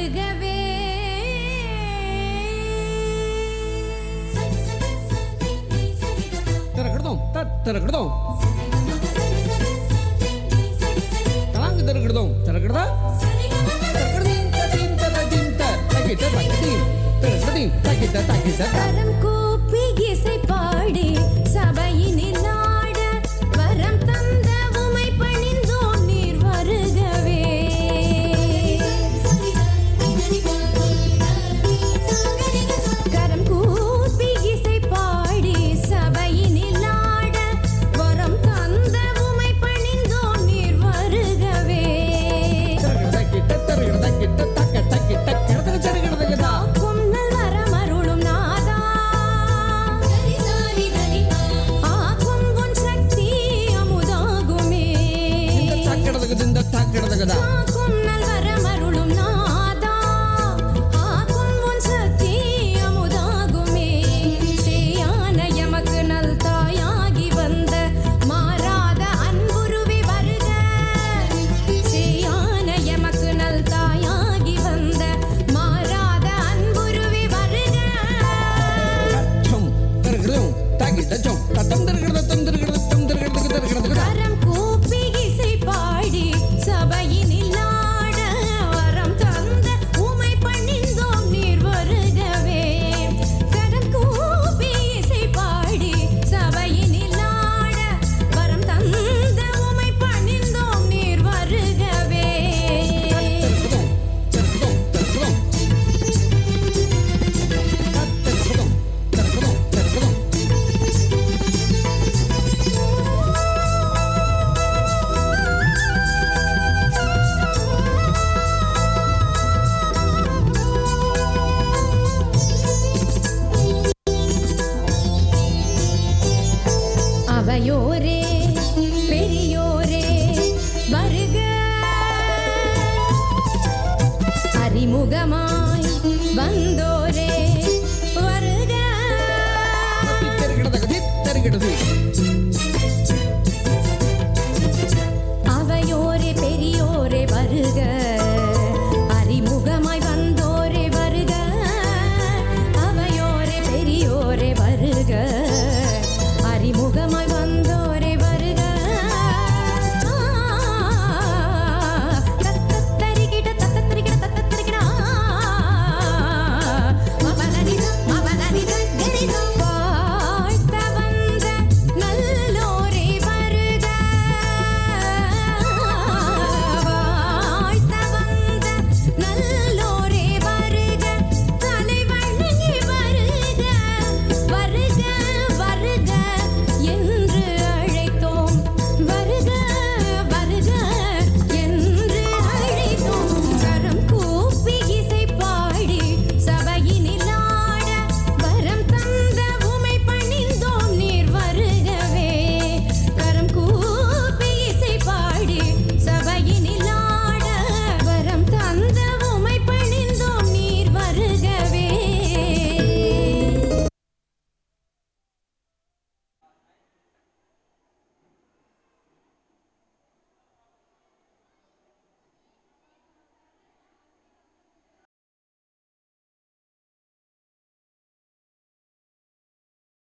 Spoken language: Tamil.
வருகவே திறக்கணும் திறக்கணும் தாங்க திறக்கணும் திறக்கடா கரம் கூப்பி இசை பாடி சபையினில் ஆட வரம் தந்த உமை பணிந்தோம் நீர் வருகவே கரம் கூப்பி இசை பாடி சபையினில் ஆட வரம் தந்த உமை பணிந்தோம் நீர் வருகவே கரம் கூப்பி இசை பாடி சபையினில் ஆட வரம் தந்த உமை பணிந்தோம் நீர் வருகவே கரம் கூப்பி இசை பாடி சபையினில் ஆட வரம் தந்த உமை பணிந்தோம் நீர் வருகவே அவையோரே பெரியோரே வருக அறிமுகமாய் வந்தோரே வருக